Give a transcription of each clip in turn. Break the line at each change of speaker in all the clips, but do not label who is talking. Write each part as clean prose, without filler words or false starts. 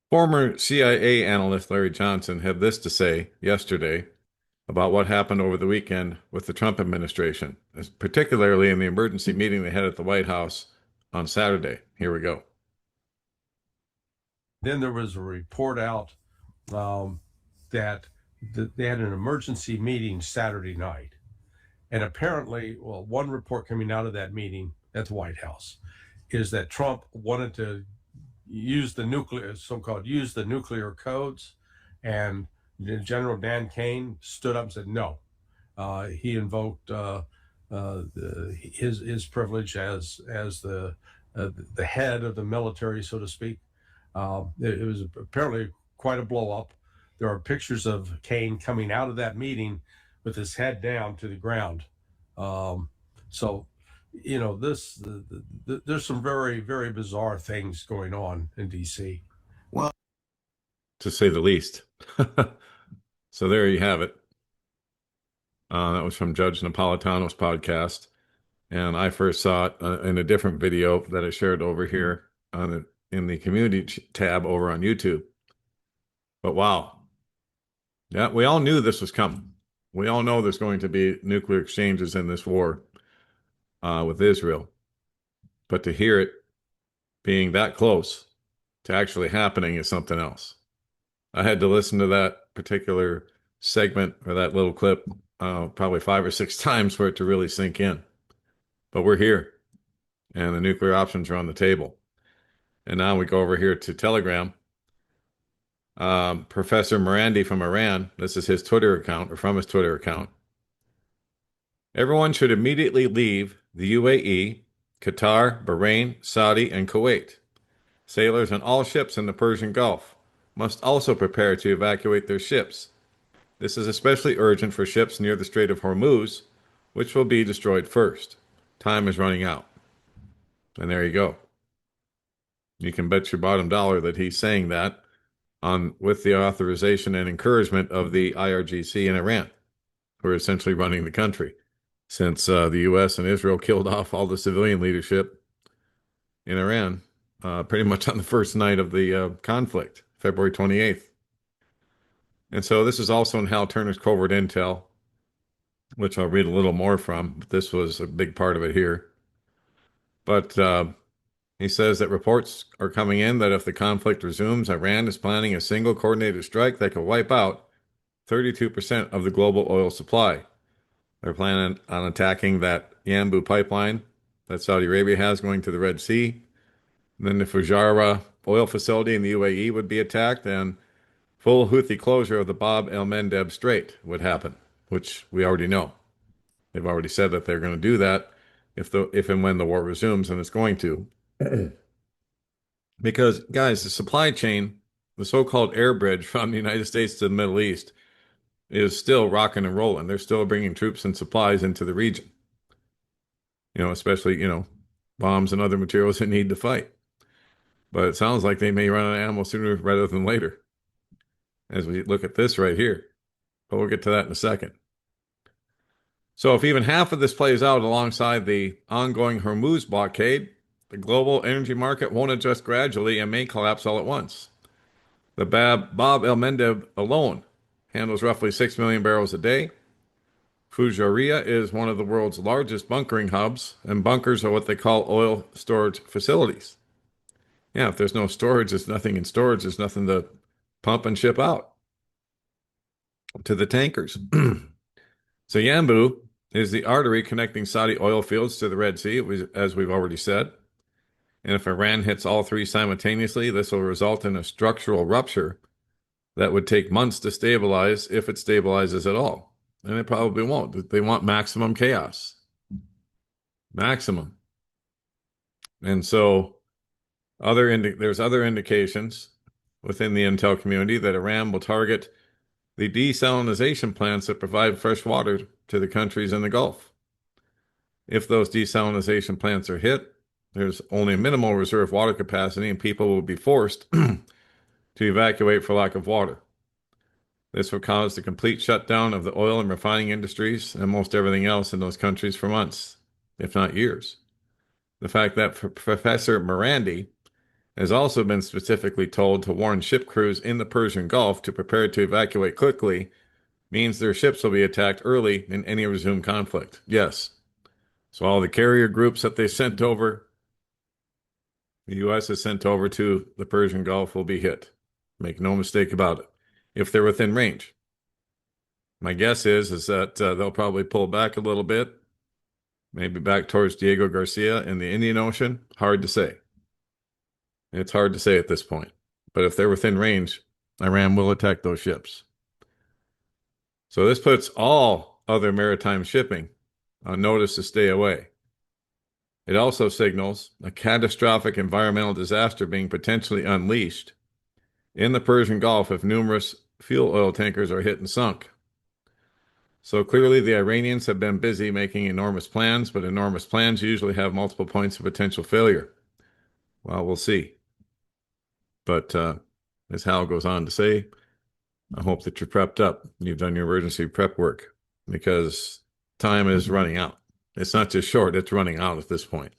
Former CIA analyst Larry Johnson had this to say yesterday about what happened over the weekend with the Trump administration, particularly in the emergency meeting they had at the White House on Saturday. Here we go.
Then there was a report out um, that they had an emergency meeting Saturday night. And apparently, well, one report coming out of that meeting at the White House is that Trump wanted to use the nuclear, so-called use the nuclear codes, and General Dan Kane stood up and said no. He invoked his privilege as the head of the military, so to speak. It was apparently quite a blow up. There are pictures of Kane coming out of that meeting with his head down to the ground. So, there's some very, very bizarre things going on in D.C.
Well, to say the least. So there you have it. That was from Judge Napolitano's podcast. And I first saw it in a different video that I shared over here in the community tab over on YouTube. But wow. Yeah, we all knew this was coming. We all know there's going to be nuclear exchanges in this war with Israel. But to hear it being that close to actually happening is something else. I had to listen to that particular segment or that little clip probably 5 or 6 times for it to really sink in. But we're here, and the nuclear options are on the table. And now we go over here to Telegram. Professor Morandi from Iran, this is his Twitter account, or from his Twitter account. Everyone should immediately leave the UAE, Qatar, Bahrain, Saudi, and Kuwait. Sailors on all ships in the Persian Gulf must also prepare to evacuate their ships. This is especially urgent for ships near the Strait of Hormuz, which will be destroyed first. Time is running out. And there you go. You can bet your bottom dollar that he's saying that with the authorization and encouragement of the IRGC in Iran, who are essentially running the country, since the U.S. and Israel killed off all the civilian leadership in Iran pretty much on the first night of the conflict, February 28th. And so this is also in Hal Turner's Covert Intel, which I'll read a little more from, but this was a big part of it here. But he says that reports are coming in that if the conflict resumes, Iran is planning a single coordinated strike that could wipe out 32% of the global oil supply. They're planning on attacking that Yanbu pipeline that Saudi Arabia has going to the Red Sea. And then the Fujairah oil facility in the UAE would be attacked, and full Houthi closure of the Bab el-Mandeb Strait would happen, which we already know. They've already said that they're going to do that if and when the war resumes, and it's going to. Because, guys, the supply chain, the so-called air bridge from the United States to the Middle East, is still rocking and rolling. They're still bringing troops and supplies into the region. Especially, bombs and other materials that need to fight. But it sounds like they may run out of ammo sooner rather than later, as we look at this right here. But we'll get to that in a second. So if even half of this plays out alongside the ongoing Hormuz blockade, the global energy market won't adjust gradually and may collapse all at once. The Bab el-Mandeb alone handles roughly 6 million barrels a day. Fujairah is one of the world's largest bunkering hubs, and bunkers are what they call oil storage facilities. Yeah, if there's no storage, there's nothing in storage, there's nothing to pump and ship out to the tankers. So Yanbu is the artery connecting Saudi oil fields to the Red Sea, as we've already said. And if Iran hits all three simultaneously, this will result in a structural rupture that would take months to stabilize, if it stabilizes at all. And it probably won't. They want maximum chaos. Maximum. And so there's other indications within the intel community that Iran will target the desalination plants that provide fresh water to the countries in the Gulf. If those desalination plants are hit, there's only a minimal reserve water capacity, and people will be forced to evacuate for lack of water. This will cause the complete shutdown of the oil and refining industries and most everything else in those countries for months, if not years. The fact that Professor Morandi has also been specifically told to warn ship crews in the Persian Gulf to prepare to evacuate quickly, means their ships will be attacked early in any resumed conflict. Yes. So all the carrier groups that they sent over, the U.S. has sent over to the Persian Gulf will be hit. Make no mistake about it. If they're within range. My guess is that they'll probably pull back a little bit, maybe back towards Diego Garcia in the Indian Ocean. Hard to say. It's hard to say at this point. But if they're within range, Iran will attack those ships. So this puts all other maritime shipping on notice to stay away. It also signals a catastrophic environmental disaster being potentially unleashed in the Persian Gulf if numerous fuel oil tankers are hit and sunk. So clearly the Iranians have been busy making enormous plans, but enormous plans usually have multiple points of potential failure. Well, we'll see. But as Hal goes on to say, I hope that you're prepped up. You've done your emergency prep work because time is running out. It's not just short, it's running out at this point.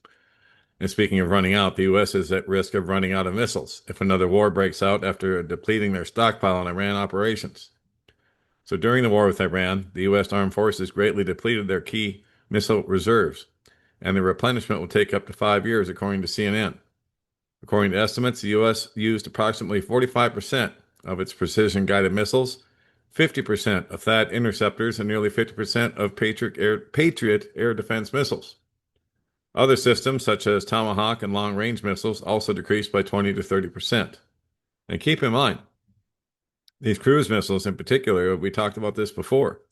And speaking of running out, the U.S. is at risk of running out of missiles if another war breaks out after depleting their stockpile on Iran operations. So during the war with Iran, the U.S. armed forces greatly depleted their key missile reserves, and the replenishment will take up to 5 years, according to CNN. According to estimates, the U.S. used approximately 45% of its precision-guided missiles, 50% of THAAD interceptors, and nearly 50% of Patriot air defense missiles. Other systems, such as Tomahawk and long-range missiles, also decreased by 20 to 30%. And keep in mind, these cruise missiles in particular, we talked about this before.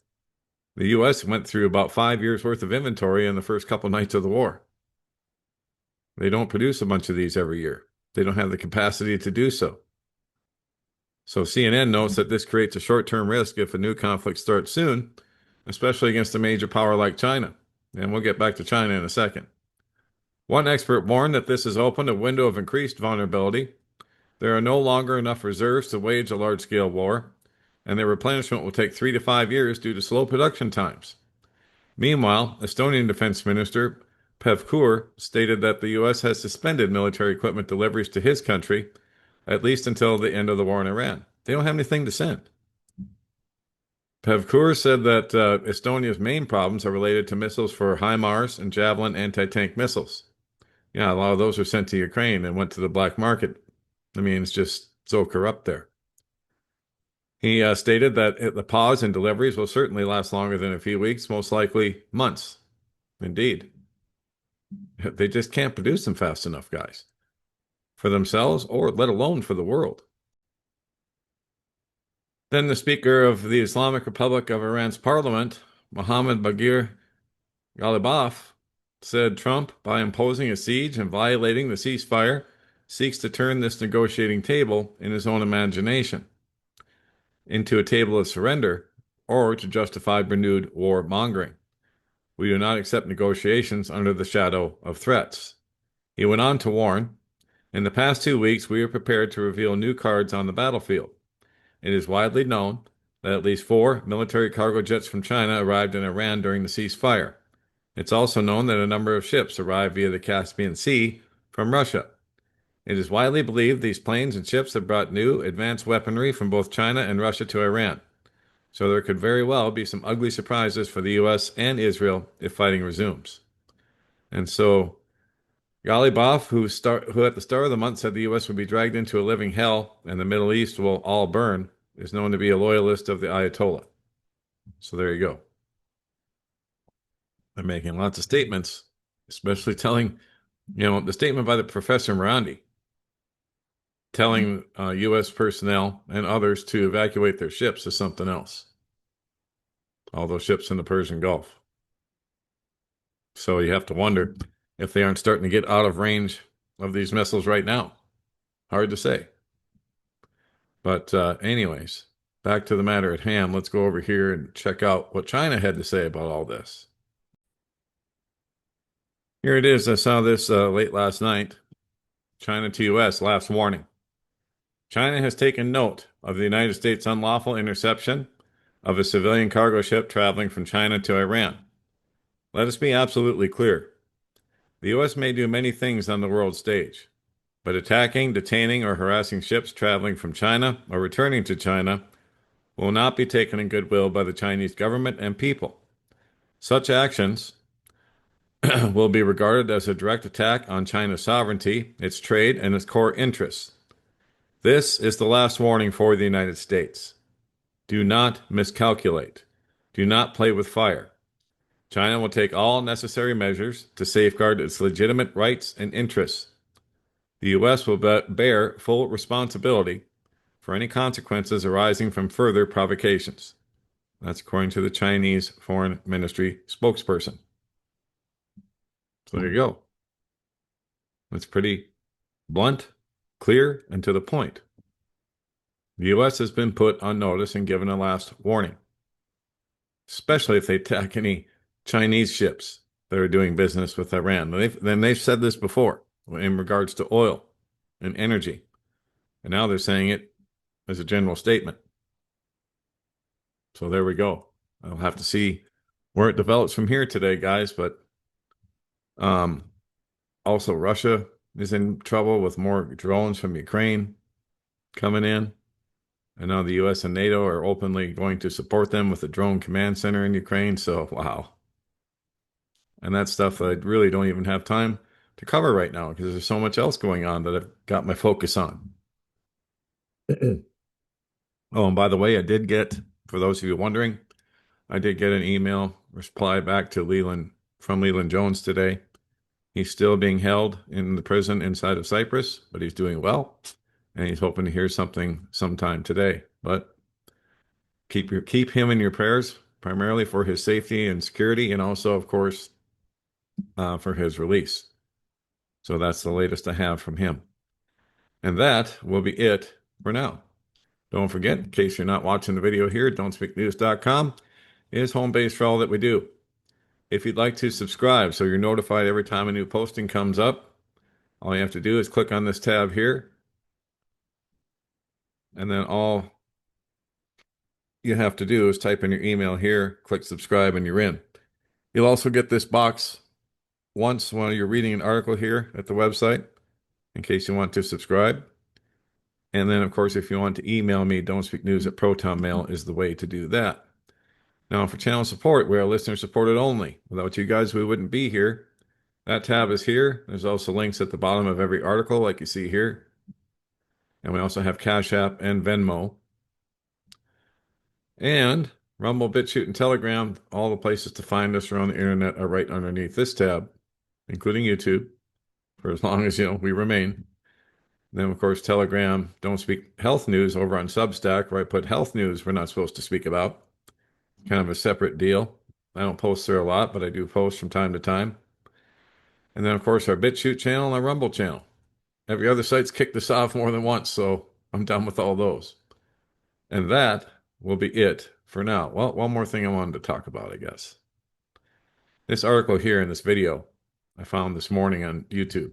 The U.S. went through about 5 years worth of inventory in the first couple nights of the war. They don't produce a bunch of these every year. They don't have the capacity to do so. So CNN notes that this creates a short-term risk if a new conflict starts soon, especially against a major power like China. And we'll get back to China in a second. One expert warned that this has opened a window of increased vulnerability. There are no longer enough reserves to wage a large-scale war, and their replenishment will take 3 to 5 years due to slow production times. Meanwhile, Estonian Defense Minister Pevkur stated that the U.S. has suspended military equipment deliveries to his country, at least until the end of the war in Iran. They don't have anything to send. Pevkur said that Estonia's main problems are related to missiles for HIMARS and Javelin anti-tank missiles. Yeah, a lot of those were sent to Ukraine and went to the black market. I mean, it's just so corrupt there. He stated that the pause in deliveries will certainly last longer than a few weeks, most likely months. Indeed. They just can't produce them fast enough, guys, for themselves or let alone for the world. Then the Speaker of the Islamic Republic of Iran's parliament, Mohammad Bagir Ghalibaf, said Trump, by imposing a siege and violating the ceasefire, seeks to turn this negotiating table in his own imagination into a table of surrender or to justify renewed war mongering. We do not accept negotiations under the shadow of threats. He went on to warn, in the past 2 weeks, we are prepared to reveal new cards on the battlefield. It is widely known that at least 4 military cargo jets from China arrived in Iran during the ceasefire. It's also known that a number of ships arrived via the Caspian Sea from Russia. It is widely believed these planes and ships have brought new, advanced weaponry from both China and Russia to Iran. So there could very well be some ugly surprises for the U.S. and Israel if fighting resumes. And so Ghalibaf, who at the start of the month said the U.S. would be dragged into a living hell and the Middle East will all burn, is known to be a loyalist of the Ayatollah. So there you go. They're making lots of statements, especially telling, the statement by the Professor Marandi, telling U.S. personnel and others to evacuate their ships is something else. All those ships in the Persian Gulf. So you have to wonder if they aren't starting to get out of range of these missiles right now. Hard to say. But anyways, back to the matter at hand. Let's go over here and check out what China had to say about all this. Here it is. I saw this late last night. China to U.S. last warning. China has taken note of the United States' unlawful interception of a civilian cargo ship traveling from China to Iran. Let us be absolutely clear. The U.S. may do many things on the world stage, but attacking, detaining, or harassing ships traveling from China or returning to China will not be taken in goodwill by the Chinese government and people. Such actions will be regarded as a direct attack on China's sovereignty, its trade, and its core interests. This is the last warning for the United States. Do not miscalculate. Do not play with fire. China will take all necessary measures to safeguard its legitimate rights and interests. The U.S. will bear full responsibility for any consequences arising from further provocations. That's according to the Chinese Foreign Ministry spokesperson. So there you go. It's pretty blunt, clear, and to the point. The U.S. has been put on notice and given a last warning, especially if they attack any Chinese ships that are doing business with Iran. They've said this before in regards to oil and energy, and now they're saying it as a general statement. So there we go. I'll have to see where it develops from here today, guys. But also, Russia is in trouble with more drones from Ukraine coming in. And now the U.S. and NATO are openly going to support them with a drone command center in Ukraine. So, wow. And that's stuff that I really don't even have time to cover right now because there's so much else going on that I've got my focus on. Oh, and by the way, I did get, for those of you wondering, I did get an email reply back to Leland from Leland Jones today. He's still being held in the prison inside of Cyprus, but he's doing well, and he's hoping to hear something sometime today. But keep him in your prayers, primarily for his safety and security, and also, of course, for his release. So that's the latest I have from him. And that will be it for now. Don't forget, in case you're not watching the video here, don'tspeaknews.com is home base for all that we do. If you'd like to subscribe so you're notified every time a new posting comes up, all you have to do is click on this tab here. And then all you have to do is type in your email here, click subscribe, and you're in. You'll also get this box once while you're reading an article here at the website, in case you want to subscribe. And then, of course, if you want to email me, don'tspeaknews@protonmail is the way to do that. Now, for channel support, we are listener supported only. Without you guys, we wouldn't be here. That tab is here. There's also links at the bottom of every article, like you see here. And we also have Cash App and Venmo. And Rumble, BitChute, and Telegram, all the places to find us around the internet are right underneath this tab, including YouTube, for as long as, we remain. And then, of course, Telegram, Don't Speak Health News over on Substack, where I put health news we're not supposed to speak about. Kind of a separate deal. I don't post there a lot, but I do post from time to time. And then, of course, our BitChute channel and our Rumble channel. Every other site's kicked us off more than once, so I'm done with all those. And that will be it for now. Well, one more thing I wanted to talk about, I guess. This article here in this video I found this morning on YouTube.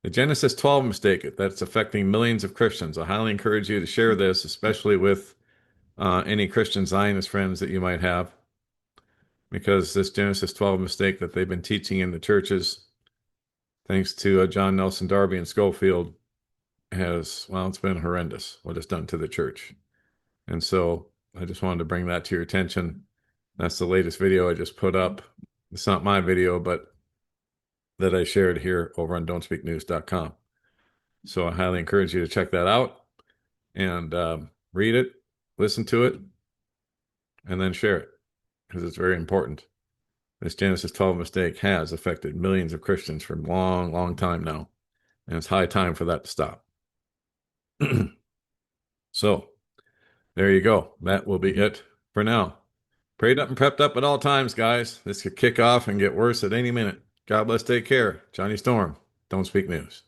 The Genesis 12 mistake that's affecting millions of Christians. I highly encourage you to share this, especially with any Christian Zionist friends that you might have, because this Genesis 12 mistake that they've been teaching in the churches, thanks to John Nelson Darby and Schofield, it's been horrendous what it's done to the church. And so I just wanted to bring that to your attention. That's the latest video I just put up. It's not my video, but that I shared here over on don'tspeaknews.com. So I highly encourage you to check that out and read it, listen to it, and then share it, because it's very important. This Genesis 12 mistake has affected millions of Christians for a long, long time now, and it's high time for that to stop. So there you go. That will be it for now. Prayed up and prepped up at all times, guys. This could kick off and get worse at any minute. God bless, take care. Johnny Storm, Don't Speak News.